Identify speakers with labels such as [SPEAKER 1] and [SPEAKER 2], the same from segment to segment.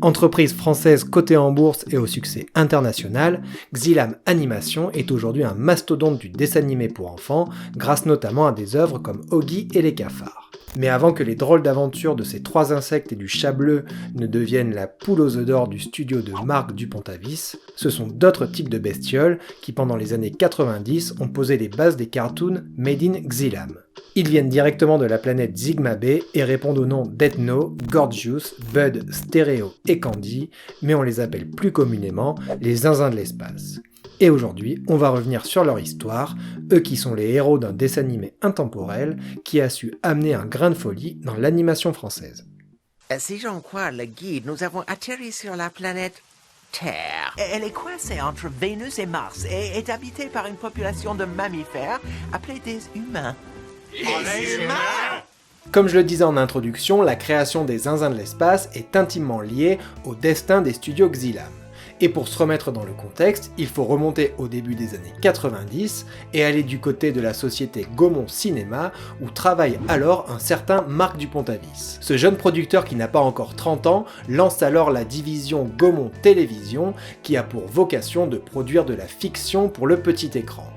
[SPEAKER 1] Entreprise française cotée en bourse et au succès international, Xylam Animation est aujourd'hui un mastodonte du dessin animé pour enfants, grâce notamment à des œuvres comme Oggy et les cafards. Mais avant que les drôles d'aventures de ces 3 insectes et du chat bleu ne deviennent la poule aux œufs d'or du studio de Marc Dupont-Avis, ce sont d'autres types de bestioles qui pendant les années 90 ont posé les bases des cartoons Made in Xylam. Ils viennent directement de la planète Sigma B et répondent aux noms d'Ethno, Gorgeous, Bud, Stereo et Candy, mais on les appelle plus communément les zinzins de l'espace. Et aujourd'hui, on va revenir sur leur histoire, eux qui sont les héros d'un dessin animé intemporel qui a su amener un grain de folie dans l'animation française.
[SPEAKER 2] Si j'en crois le guide, nous avons atterri sur la planète Terre. Elle est coincée entre Vénus et Mars et est habitée par une population de mammifères appelés des humains. Les humains ?
[SPEAKER 1] Comme je le disais en introduction, la création des zinzins de l'espace est intimement liée au destin des studios Xylam. Et pour se remettre dans le contexte, il faut remonter au début des années 90 et aller du côté de la société Gaumont Cinéma où travaille alors un certain Marc Dupont-Avis. Ce jeune producteur qui n'a pas encore 30 ans lance alors la division Gaumont Télévision qui a pour vocation de produire de la fiction pour le petit écran.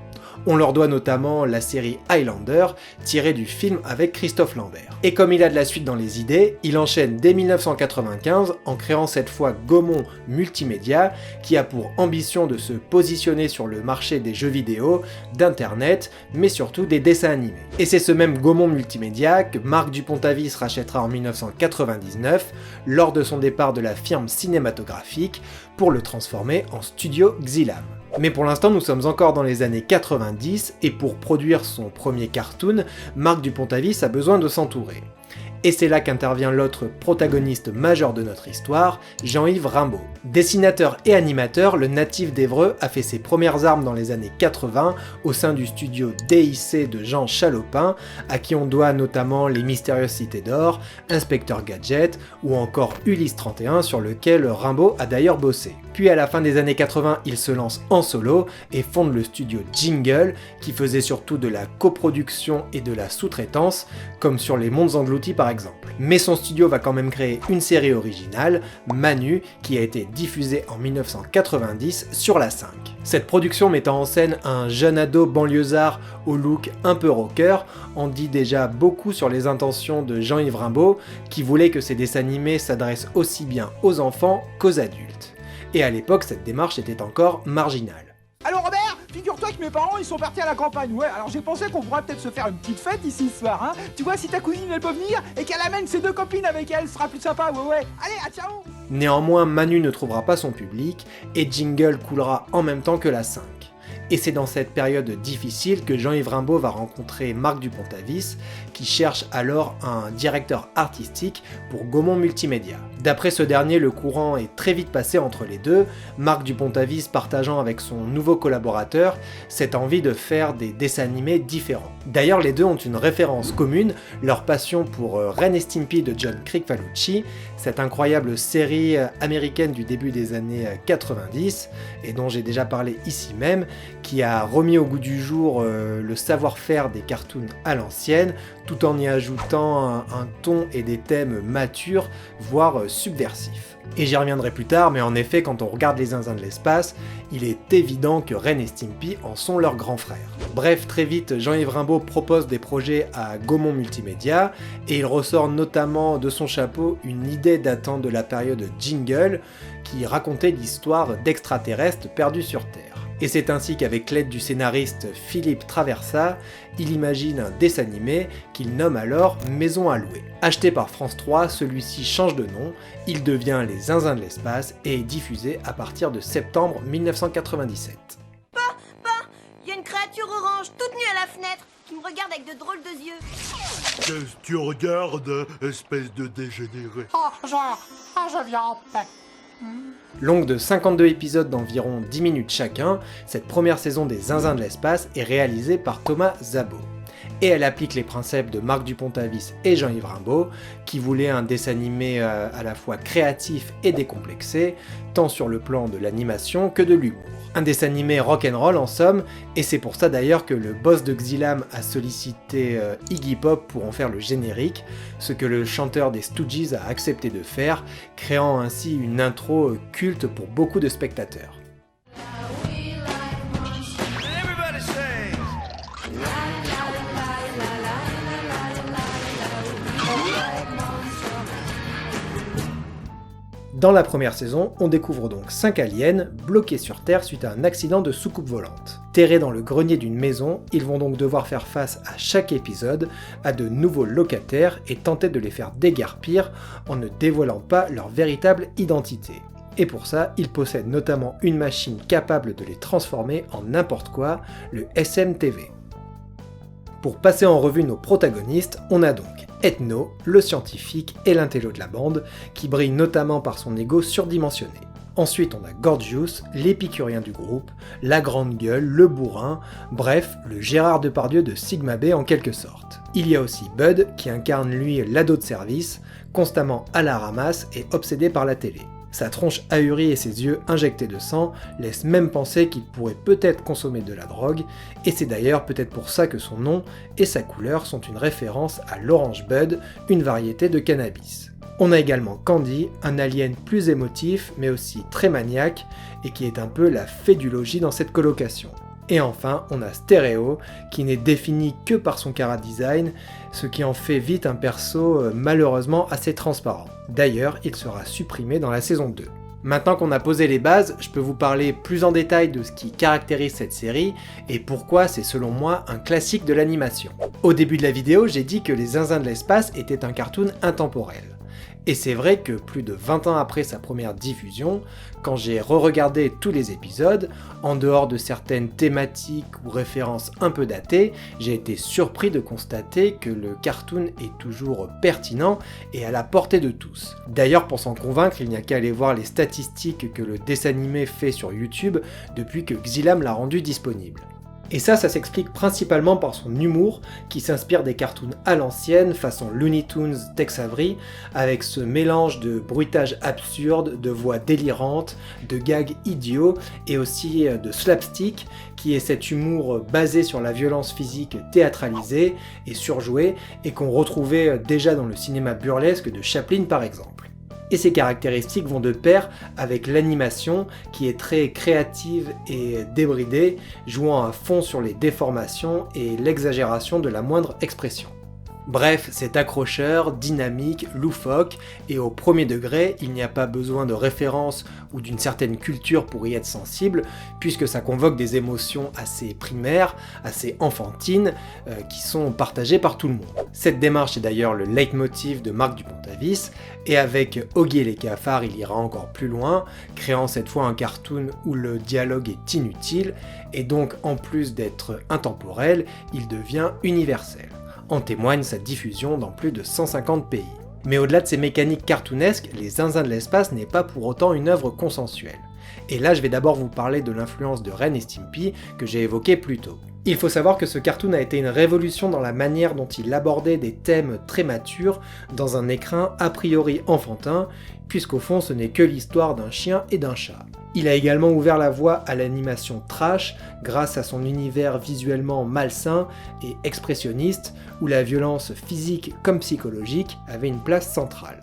[SPEAKER 1] On leur doit notamment la série Highlander, tirée du film avec Christophe Lambert. Et comme il a de la suite dans les idées, il enchaîne dès 1995 en créant cette fois Gaumont Multimédia, qui a pour ambition de se positionner sur le marché des jeux vidéo, d'internet, mais surtout des dessins animés. Et c'est ce même Gaumont Multimédia que Marc Dupont-Avis rachètera en 1999, lors de son départ de la firme cinématographique, pour le transformer en studio Xylam. Mais pour l'instant, nous sommes encore dans les années 90 et pour produire son premier cartoon, Marc Dupont-Avis a besoin de s'entourer. Et c'est là qu'intervient l'autre protagoniste majeur de notre histoire, Jean-Yves Rimbaud. Dessinateur et animateur, le natif d'Évreux a fait ses premières armes dans les années 80 au sein du studio DIC de Jean Chalopin, à qui on doit notamment Les Mystérieuses Cités d'Or, Inspecteur Gadget ou encore Ulysse 31 sur lequel Rimbaud a d'ailleurs bossé. Puis à la fin des années 80, il se lance en solo et fonde le studio Jingle, qui faisait surtout de la coproduction et de la sous-traitance, comme sur Les Mondes Engloutis par exemple. Mais son studio va quand même créer une série originale, Manu, qui a été diffusée en 1990 sur la 5. Cette production mettant en scène un jeune ado banlieusard au look un peu rocker en dit déjà beaucoup sur les intentions de Jean-Yves Rimbaud, qui voulait que ses dessins animés s'adressent aussi bien aux enfants qu'aux adultes. Et à l'époque, cette démarche était encore marginale.
[SPEAKER 3] Allô Robert, figure-toi que mes parents ils sont partis à la campagne, ouais, alors j'ai pensé qu'on pourrait peut-être se faire une petite fête ici ce soir, hein. Tu vois, si ta cousine elle peut venir et qu'elle amène ses 2 copines avec elle, ce sera plus sympa, ouais. Allez, à ciao.
[SPEAKER 1] Néanmoins, Manu ne trouvera pas son public et Jingle coulera en même temps que la 5. Et c'est dans cette période difficile que Jean-Yves Rimbaud va rencontrer Marc Dupont-Avis, qui cherche alors un directeur artistique pour Gaumont Multimédia. D'après ce dernier, le courant est très vite passé entre les deux, Marc Dupont-Avis partageant avec son nouveau collaborateur cette envie de faire des dessins animés différents. D'ailleurs, les deux ont une référence commune, leur passion pour Ren et Stimpy de John Kricfalucci, cette incroyable série américaine du début des années 90, et dont j'ai déjà parlé ici même, qui a remis au goût du jour le savoir-faire des cartoons à l'ancienne, tout en y ajoutant un ton et des thèmes matures, voire subversifs. Et j'y reviendrai plus tard, mais en effet, quand on regarde les zinzins de l'espace, il est évident que Ren et Stimpy en sont leurs grands frères. Bref, très vite, Jean-Yves Rimbaud propose des projets à Gaumont Multimédia, et il ressort notamment de son chapeau une idée datant de la période Jingle, qui racontait l'histoire d'extraterrestres perdus sur Terre. Et c'est ainsi qu'avec l'aide du scénariste Philippe Traversa, il imagine un dessin animé qu'il nomme alors Maison à louer. Acheté par France 3, celui-ci change de nom, il devient Les Zinzins de l'espace et est diffusé à partir de septembre 1997.
[SPEAKER 4] Il y a une créature orange toute nue à la fenêtre qui me regarde avec de drôles de yeux.
[SPEAKER 5] Qu'est-ce que tu regardes, espèce de dégénéré?
[SPEAKER 3] Je viens en paix.
[SPEAKER 1] Longue de 52 épisodes d'environ 10 minutes chacun, cette première saison des Zinzins de l'espace est réalisée par Thomas Zabot. et elle applique les principes de Marc Dupontavis et Jean-Yves Rimbaud, qui voulaient un dessin animé à la fois créatif et décomplexé, tant sur le plan de l'animation que de l'humour. Un dessin animé rock'n'roll en somme, et c'est pour ça d'ailleurs que le boss de Xylam a sollicité Iggy Pop pour en faire le générique, ce que le chanteur des Stooges a accepté de faire, créant ainsi une intro culte pour beaucoup de spectateurs. Dans la première saison, on découvre donc 5 aliens bloqués sur Terre suite à un accident de soucoupe volante. Terrés dans le grenier d'une maison, ils vont donc devoir faire face à chaque épisode à de nouveaux locataires et tenter de les faire déguerpir en ne dévoilant pas leur véritable identité. Et pour ça, ils possèdent notamment une machine capable de les transformer en n'importe quoi, le SMTV. Pour passer en revue nos protagonistes, on a donc Ethno, le scientifique et l'intello de la bande, qui brille notamment par son ego surdimensionné. Ensuite on a Gorgius, l'épicurien du groupe, la grande gueule, le bourrin, bref, le Gérard Depardieu de Sigma B en quelque sorte. Il y a aussi Bud, qui incarne lui l'ado de service, constamment à la ramasse et obsédé par la télé. Sa tronche ahurie et ses yeux injectés de sang laissent même penser qu'il pourrait peut-être consommer de la drogue, et c'est d'ailleurs peut-être pour ça que son nom et sa couleur sont une référence à l'Orange Bud, une variété de cannabis. On a également Candy, un alien plus émotif mais aussi très maniaque, et qui est un peu la fée du logis dans cette colocation. Et enfin, on a Stéréo, qui n'est défini que par son chara-design, ce qui en fait vite un perso malheureusement assez transparent. D'ailleurs, il sera supprimé dans la saison 2. Maintenant qu'on a posé les bases, je peux vous parler plus en détail de ce qui caractérise cette série et pourquoi c'est selon moi un classique de l'animation. Au début de la vidéo, j'ai dit que Les Zinzins de l'espace était un cartoon intemporel. Et c'est vrai que plus de 20 ans après sa première diffusion, quand j'ai re-regardé tous les épisodes, en dehors de certaines thématiques ou références un peu datées, j'ai été surpris de constater que le cartoon est toujours pertinent et à la portée de tous. D'ailleurs, pour s'en convaincre, il n'y a qu'à aller voir les statistiques que le dessin animé fait sur YouTube depuis que Xylam l'a rendu disponible. Et ça s'explique principalement par son humour, qui s'inspire des cartoons à l'ancienne, façon Looney Tunes, Tex Avery, avec ce mélange de bruitage absurde, de voix délirantes, de gags idiots, et aussi de slapstick, qui est cet humour basé sur la violence physique théâtralisée et surjouée, et qu'on retrouvait déjà dans le cinéma burlesque de Chaplin par exemple. Et ces caractéristiques vont de pair avec l'animation qui est très créative et débridée, jouant à fond sur les déformations et l'exagération de la moindre expression. Bref, c'est accrocheur, dynamique, loufoque, et au premier degré, il n'y a pas besoin de référence ou d'une certaine culture pour y être sensible, puisque ça convoque des émotions assez primaires, assez enfantines, qui sont partagées par tout le monde. Cette démarche est d'ailleurs le leitmotiv de Marc Dupontavis, et avec Oggy et les cafards, il ira encore plus loin, créant cette fois un cartoon où le dialogue est inutile, et donc en plus d'être intemporel, il devient universel. En témoigne sa diffusion dans plus de 150 pays. Mais au-delà de ces mécaniques cartoonesques, Les Zinzins de l'espace n'est pas pour autant une œuvre consensuelle. Et là je vais d'abord vous parler de l'influence de Ren et Stimpy que j'ai évoqué plus tôt. Il faut savoir que ce cartoon a été une révolution dans la manière dont il abordait des thèmes très matures dans un écrin a priori enfantin, puisqu'au fond ce n'est que l'histoire d'un chien et d'un chat. Il a également ouvert la voie à l'animation trash grâce à son univers visuellement malsain et expressionniste, où la violence physique comme psychologique avait une place centrale.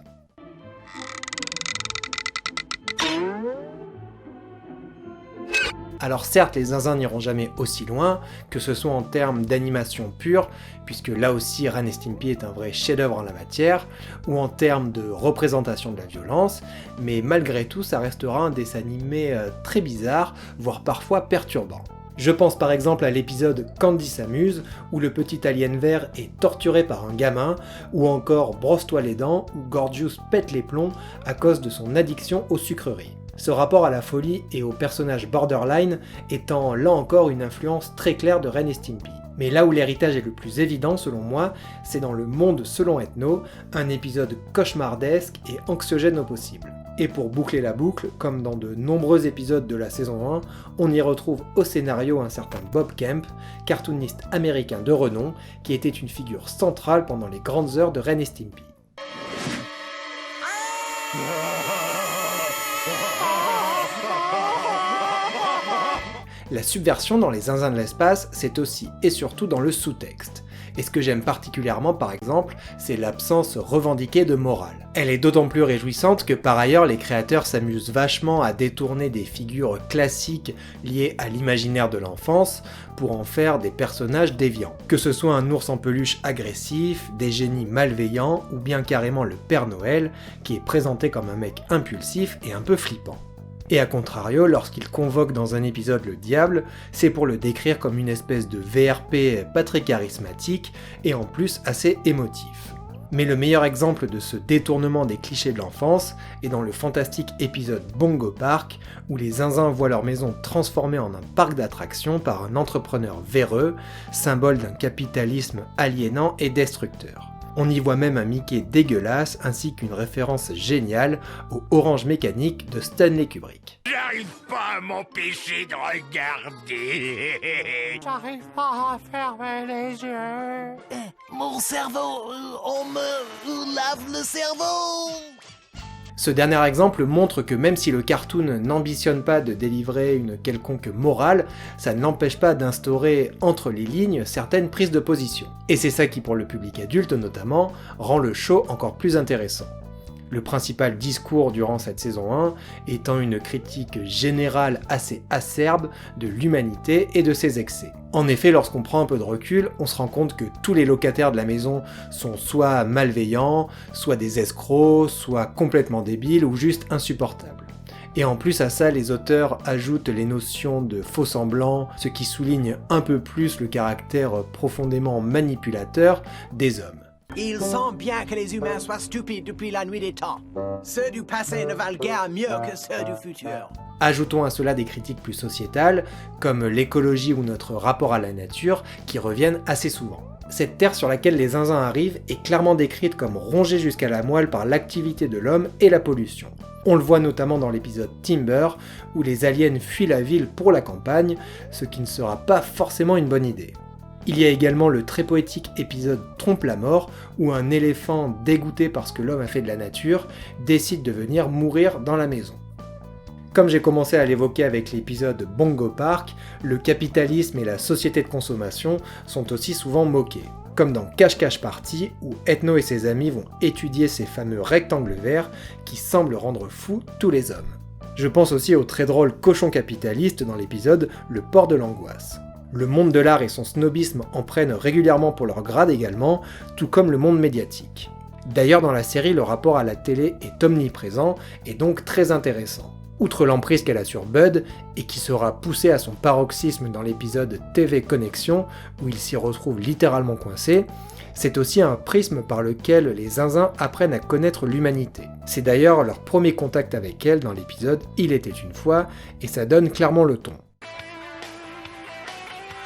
[SPEAKER 1] Alors certes, les Zinzins n'iront jamais aussi loin, que ce soit en termes d'animation pure, puisque là aussi Ren et Stimpy est un vrai chef-d'œuvre en la matière, ou en termes de représentation de la violence, mais malgré tout ça restera un dessin animé très bizarre, voire parfois perturbant. Je pense par exemple à l'épisode Candy s'amuse, où le petit alien vert est torturé par un gamin, ou encore Brosse-toi les dents, où Gorgius pète les plombs à cause de son addiction aux sucreries. Ce rapport à la folie et au personnage borderline étant là encore une influence très claire de Ren et Stimpy. Mais là où l'héritage est le plus évident selon moi, c'est dans Le Monde selon Ethno, un épisode cauchemardesque et anxiogène au possible. Et pour boucler la boucle, comme dans de nombreux épisodes de la saison 1, on y retrouve au scénario un certain Bob Kemp, cartooniste américain de renom, qui était une figure centrale pendant les grandes heures de Ren et Stimpy. La subversion dans les zinzins de l'espace, c'est aussi et surtout dans le sous-texte. Et ce que j'aime particulièrement par exemple, c'est l'absence revendiquée de morale. Elle est d'autant plus réjouissante que par ailleurs les créateurs s'amusent vachement à détourner des figures classiques liées à l'imaginaire de l'enfance pour en faire des personnages déviants. Que ce soit un ours en peluche agressif, des génies malveillants ou bien carrément le Père Noël qui est présenté comme un mec impulsif et un peu flippant. Et à contrario, lorsqu'il convoque dans un épisode le diable, c'est pour le décrire comme une espèce de VRP pas très charismatique et en plus assez émotif. Mais le meilleur exemple de ce détournement des clichés de l'enfance est dans le fantastique épisode Bongo Park, où les zinzins voient leur maison transformée en un parc d'attractions par un entrepreneur véreux, symbole d'un capitalisme aliénant et destructeur. On y voit même un Mickey dégueulasse ainsi qu'une référence géniale au Orange Mécanique de Stanley Kubrick.
[SPEAKER 5] J'arrive pas à m'empêcher de regarder.
[SPEAKER 6] J'arrive pas à fermer les yeux.
[SPEAKER 2] Mon cerveau, on me lave le cerveau.
[SPEAKER 1] Ce dernier exemple montre que même si le cartoon n'ambitionne pas de délivrer une quelconque morale, ça ne l'empêche pas d'instaurer entre les lignes certaines prises de position. Et c'est ça qui, pour le public adulte notamment, rend le show encore plus intéressant. Le principal discours durant cette saison 1 étant une critique générale assez acerbe de l'humanité et de ses excès. En effet, lorsqu'on prend un peu de recul, on se rend compte que tous les locataires de la maison sont soit malveillants, soit des escrocs, soit complètement débiles ou juste insupportables. Et en plus à ça, les auteurs ajoutent les notions de faux-semblants, ce qui souligne un peu plus le caractère profondément manipulateur des hommes.
[SPEAKER 2] Il semble bien que les humains soient stupides depuis la nuit des temps. Ceux du passé ne valent guère mieux que ceux du futur.
[SPEAKER 1] Ajoutons à cela des critiques plus sociétales, comme l'écologie ou notre rapport à la nature, qui reviennent assez souvent. Cette terre sur laquelle les zinzins arrivent est clairement décrite comme rongée jusqu'à la moelle par l'activité de l'homme et la pollution. On le voit notamment dans l'épisode Timber, où les aliens fuient la ville pour la campagne, ce qui ne sera pas forcément une bonne idée. Il y a également le très poétique épisode Trompe la mort, où un éléphant dégoûté par ce que l'homme a fait de la nature décide de venir mourir dans la maison. Comme j'ai commencé à l'évoquer avec l'épisode Bongo Park, le capitalisme et la société de consommation sont aussi souvent moqués. Comme dans Cache-Cache Party, où Ethno et ses amis vont étudier ces fameux rectangles verts qui semblent rendre fous tous les hommes. Je pense aussi au très drôle cochon capitaliste dans l'épisode Le port de l'angoisse. Le monde de l'art et son snobisme en prennent régulièrement pour leur grade également, tout comme le monde médiatique. D'ailleurs dans la série, le rapport à la télé est omniprésent et donc très intéressant. Outre l'emprise qu'elle a sur Bud, et qui sera poussée à son paroxysme dans l'épisode TV Connexion, où il s'y retrouve littéralement coincé, c'est aussi un prisme par lequel les zinzins apprennent à connaître l'humanité. C'est d'ailleurs leur premier contact avec elle dans l'épisode Il était une fois, et ça donne clairement le ton.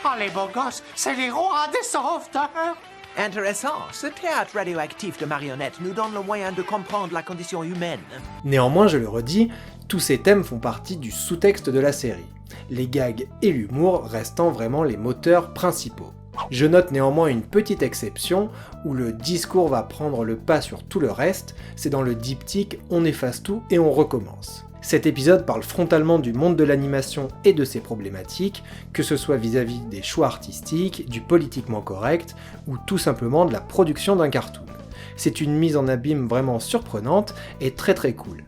[SPEAKER 6] Oh, les beaux gosses, c'est les rois des sauveteurs.
[SPEAKER 2] Intéressant, ce théâtre radioactif de marionnettes nous donne le moyen de comprendre la condition humaine.
[SPEAKER 1] Néanmoins, je le redis, tous ces thèmes font partie du sous-texte de la série, les gags et l'humour restant vraiment les moteurs principaux. Je note néanmoins une petite exception où le discours va prendre le pas sur tout le reste, c'est dans le diptyque « On efface tout et on recommence ». Cet épisode parle frontalement du monde de l'animation et de ses problématiques, que ce soit vis-à-vis des choix artistiques, du politiquement correct, ou tout simplement de la production d'un cartoon. C'est une mise en abîme vraiment surprenante et très très cool.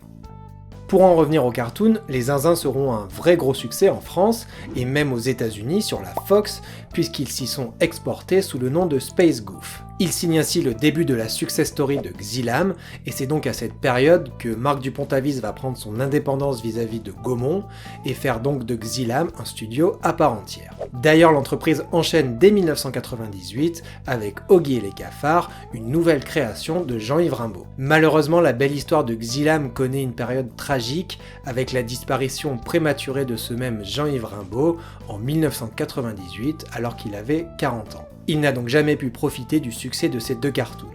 [SPEAKER 1] Pour en revenir au cartoon, les zinzins seront un vrai gros succès en France, et même aux États-Unis sur la Fox, puisqu'ils s'y sont exportés sous le nom de Space Goof. Ils signent ainsi le début de la success story de Xylam, et c'est donc à cette période que Marc Dupontavis va prendre son indépendance vis-à-vis de Gaumont, et faire donc de Xylam un studio à part entière. D'ailleurs, l'entreprise enchaîne dès 1998 avec Oggy et les cafards, une nouvelle création de Jean-Yves Rimbaud. Malheureusement, la belle histoire de Xylam connaît une période tragique, avec la disparition prématurée de ce même Jean-Yves Rimbaud en 1998, alors qu'il avait 40 ans. Il n'a donc jamais pu profiter du succès de ces deux cartoons.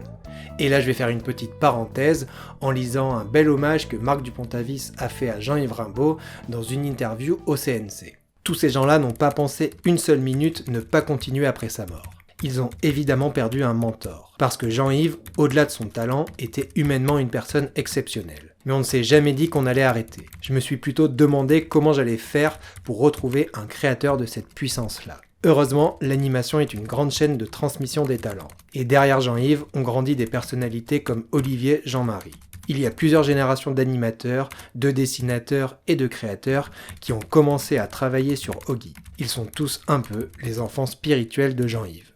[SPEAKER 1] Et là je vais faire une petite parenthèse en lisant un bel hommage que Marc Dupont-Avis a fait à Jean-Yves Rimbaud dans une interview au CNC. Tous ces gens-là n'ont pas pensé une seule minute ne pas continuer après sa mort. Ils ont évidemment perdu un mentor, parce que Jean-Yves, au-delà de son talent, était humainement une personne exceptionnelle. Mais on ne s'est jamais dit qu'on allait arrêter. Je me suis plutôt demandé comment j'allais faire pour retrouver un créateur de cette puissance-là. Heureusement, l'animation est une grande chaîne de transmission des talents. Et derrière Jean-Yves, on grandit des personnalités comme Olivier Jean-Marie. Il y a plusieurs générations d'animateurs, de dessinateurs et de créateurs qui ont commencé à travailler sur Oggy. Ils sont tous un peu les enfants spirituels de Jean-Yves.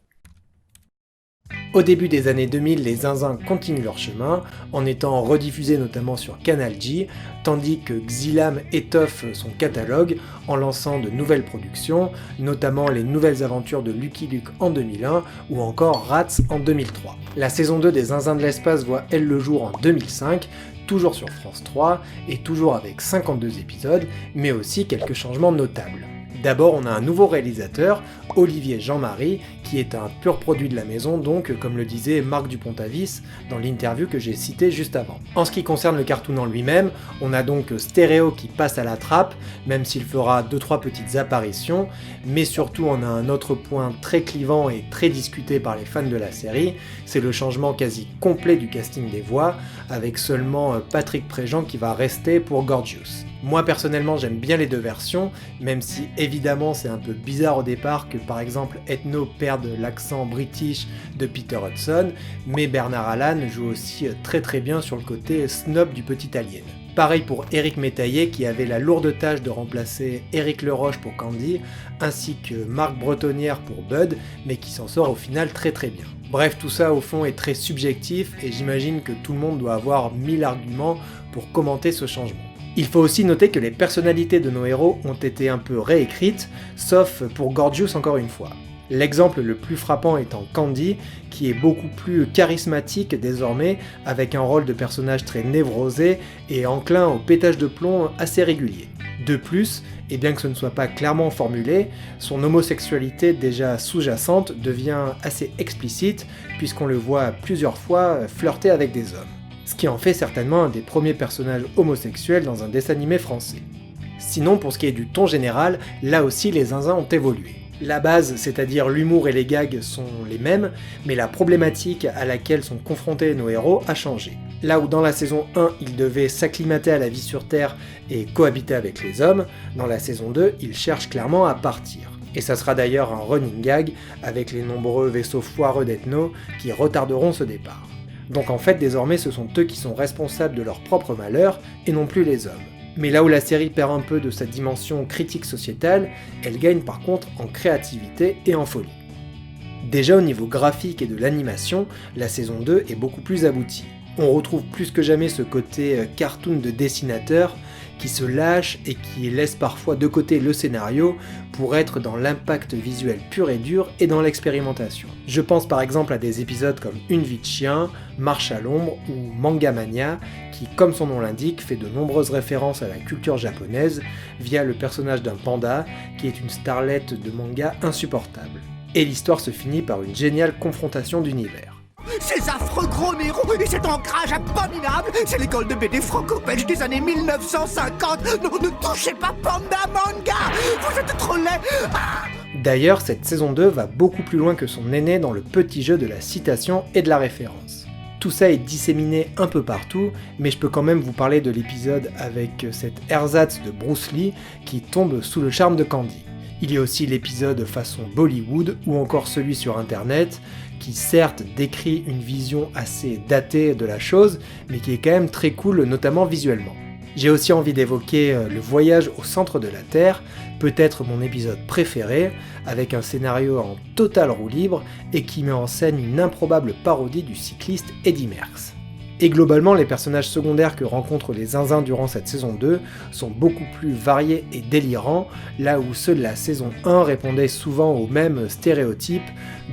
[SPEAKER 1] Au début des années 2000, les Zinzins continuent leur chemin, en étant rediffusés notamment sur Canal J, tandis que Xylam étoffe son catalogue en lançant de nouvelles productions, notamment les nouvelles aventures de Lucky Luke en 2001 ou encore Rats en 2003. La saison 2 des Zinzins de l'espace voit elle le jour en 2005, toujours sur France 3 et toujours avec 52 épisodes, mais aussi quelques changements notables. D'abord, on a un nouveau réalisateur, Olivier Jean-Marie, qui est un pur produit de la maison, donc comme le disait Marc Dupont-Avis dans l'interview que j'ai citée juste avant. En ce qui concerne le cartoon en lui-même, on a donc Stéréo qui passe à la trappe, même s'il fera 2-3 petites apparitions, mais surtout on a un autre point très clivant et très discuté par les fans de la série, c'est le changement quasi complet du casting des voix, avec seulement Patrick Préjean qui va rester pour Gorgeous. Moi personnellement j'aime bien les deux versions, même si évidemment c'est un peu bizarre au départ que par exemple Ethno perde l'accent british de Peter Hudson, mais Bernard Allan joue aussi très bien sur le côté snob du petit alien. Pareil pour Éric Métaillé qui avait la lourde tâche de remplacer Éric Leroche pour Candy, ainsi que Marc Bretonnière pour Bud, mais qui s'en sort au final très bien. Bref, tout ça au fond est très subjectif et j'imagine que tout le monde doit avoir 1000 arguments pour commenter ce changement. Il faut aussi noter que les personnalités de nos héros ont été un peu réécrites, sauf pour Gorgeous encore une fois. L'exemple le plus frappant étant Candy, qui est beaucoup plus charismatique désormais, avec un rôle de personnage très névrosé et enclin au pétage de plomb assez régulier. De plus, et bien que ce ne soit pas clairement formulé, son homosexualité déjà sous-jacente devient assez explicite, puisqu'on le voit plusieurs fois flirter avec des hommes. Ce qui en fait certainement un des premiers personnages homosexuels dans un dessin animé français. Sinon, pour ce qui est du ton général, là aussi les Zinzins ont évolué. La base, c'est-à-dire l'humour et les gags sont les mêmes, mais la problématique à laquelle sont confrontés nos héros a changé. Là où dans la saison 1, ils devaient s'acclimater à la vie sur Terre et cohabiter avec les hommes, dans la saison 2, ils cherchent clairement à partir. Et ça sera d'ailleurs un running gag avec les nombreux vaisseaux foireux d'Ethno qui retarderont ce départ. Donc en fait, désormais, ce sont eux qui sont responsables de leur propre malheur, et non plus les hommes. Mais là où la série perd un peu de sa dimension critique sociétale, elle gagne par contre en créativité et en folie. Déjà au niveau graphique et de l'animation, la saison 2 est beaucoup plus aboutie. On retrouve plus que jamais ce côté cartoon de dessinateur qui se lâche et qui laisse parfois de côté le scénario pour être dans l'impact visuel pur et dur et dans l'expérimentation. Je pense par exemple à des épisodes comme Une vie de chien, Marche à l'ombre ou Manga Mania qui, comme son nom l'indique, fait de nombreuses références à la culture japonaise via le personnage d'un panda qui est une starlette de manga insupportable. Et l'histoire se finit par une géniale confrontation d'univers.
[SPEAKER 7] Ces affreux gros Nero et cet ancrage abominable, c'est l'école de BD franco-belge des années 1950. Non, ne touchez pas Panda Manga, vous êtes trop laid.
[SPEAKER 1] D'ailleurs, cette saison 2 va beaucoup plus loin que son aîné dans le petit jeu de la citation et de la référence. Tout ça est disséminé un peu partout, mais je peux quand même vous parler de l'épisode avec cet ersatz de Bruce Lee qui tombe sous le charme de Candy. Il y a aussi l'épisode façon Bollywood ou encore celui sur internet qui certes décrit une vision assez datée de la chose mais qui est quand même très cool notamment visuellement. J'ai aussi envie d'évoquer le voyage au centre de la Terre, peut-être mon épisode préféré, avec un scénario en totale roue libre et qui met en scène une improbable parodie du cycliste Eddy Merckx. Et globalement, les personnages secondaires que rencontrent les Zinzins durant cette saison 2 sont beaucoup plus variés et délirants, là où ceux de la saison 1 répondaient souvent aux mêmes stéréotypes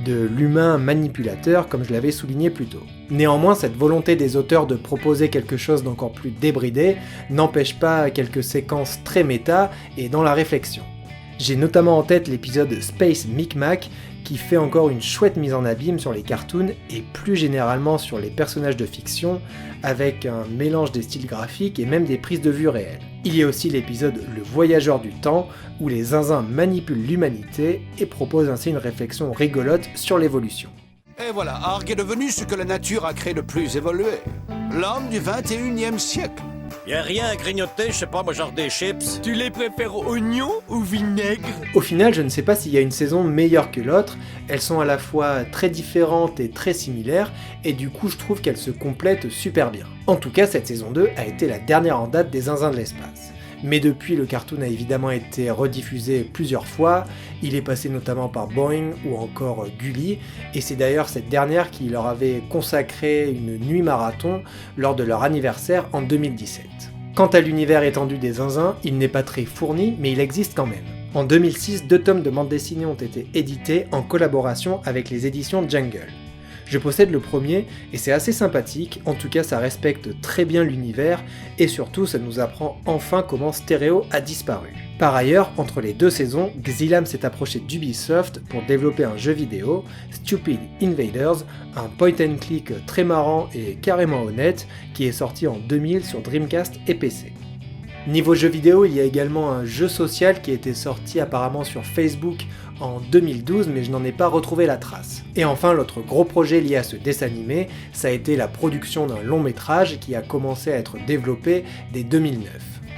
[SPEAKER 1] de l'humain manipulateur, comme je l'avais souligné plus tôt. Néanmoins, cette volonté des auteurs de proposer quelque chose d'encore plus débridé n'empêche pas quelques séquences très méta et dans la réflexion. J'ai notamment en tête l'épisode Space Micmac qui fait encore une chouette mise en abîme sur les cartoons et plus généralement sur les personnages de fiction, avec un mélange des styles graphiques et même des prises de vue réelles. Il y a aussi l'épisode Le Voyageur du Temps, où les zinzins manipulent l'humanité et proposent ainsi une réflexion rigolote sur l'évolution.
[SPEAKER 8] Et voilà, Arg est devenu ce que la nature a créé de plus évolué. L'homme du 21e siècle.
[SPEAKER 9] Y'a rien à grignoter, je sais pas, moi genre des chips.
[SPEAKER 10] Tu les préfères oignons ou vinaigre?
[SPEAKER 1] Au final, je ne sais pas s'il y a une saison meilleure que l'autre, elles sont à la fois très différentes et très similaires, et du coup je trouve qu'elles se complètent super bien. En tout cas, cette saison 2 a été la dernière en date des Zinzins de l'espace. Mais depuis, le cartoon a évidemment été rediffusé plusieurs fois, il est passé notamment par Boing ou encore Gulli, et c'est d'ailleurs cette dernière qui leur avait consacré une nuit marathon lors de leur anniversaire en 2017. Quant à l'univers étendu des Zinzins, il n'est pas très fourni, mais il existe quand même. En 2006, 2 tomes de bande dessinée ont été édités en collaboration avec les éditions Jungle. Je possède le premier et c'est assez sympathique, en tout cas ça respecte très bien l'univers et surtout ça nous apprend enfin comment Stereo a disparu. Par ailleurs, entre les 2 saisons, Xylam s'est approché d'Ubisoft pour développer un jeu vidéo, Stupid Invaders, un point and click très marrant et carrément honnête qui est sorti en 2000 sur Dreamcast et PC. Niveau jeu vidéo, il y a également un jeu social qui a été sorti apparemment sur Facebook en 2012, mais je n'en ai pas retrouvé la trace. Et enfin, l'autre gros projet lié à ce dessin animé, ça a été la production d'un long métrage qui a commencé à être développé dès 2009.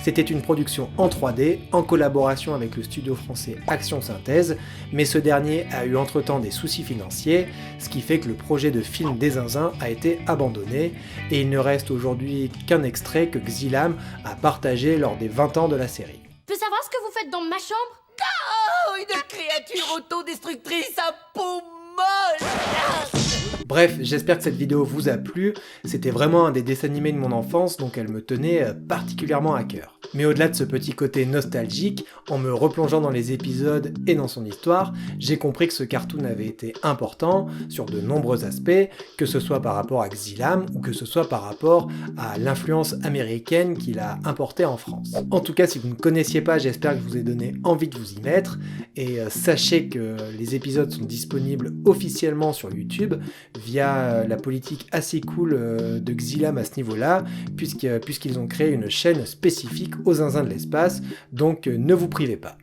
[SPEAKER 1] C'était une production en 3D, en collaboration avec le studio français Action Synthèse, mais ce dernier a eu entre-temps des soucis financiers, ce qui fait que le projet de film des Zinzins a été abandonné, et il ne reste aujourd'hui qu'un extrait que Xylam a partagé lors des 20 ans de la série.
[SPEAKER 4] Je peux savoir ce que vous faites dans ma chambre?
[SPEAKER 10] Oh, une créature autodestructrice à peau molle!
[SPEAKER 1] Bref, j'espère que cette vidéo vous a plu, c'était vraiment un des dessins animés de mon enfance, donc elle me tenait particulièrement à cœur. Mais au-delà de ce petit côté nostalgique, en me replongeant dans les épisodes et dans son histoire, j'ai compris que ce cartoon avait été important sur de nombreux aspects, que ce soit par rapport à Xylam ou que ce soit par rapport à l'influence américaine qu'il a importée en France. En tout cas, si vous ne connaissiez pas, j'espère que je vous ai donné envie de vous y mettre, et sachez que les épisodes sont disponibles officiellement sur YouTube, via la politique assez cool de Xylam à ce niveau-là, puisqu'ils ont créé une chaîne spécifique aux Zinzins de l'espace, donc ne vous privez pas.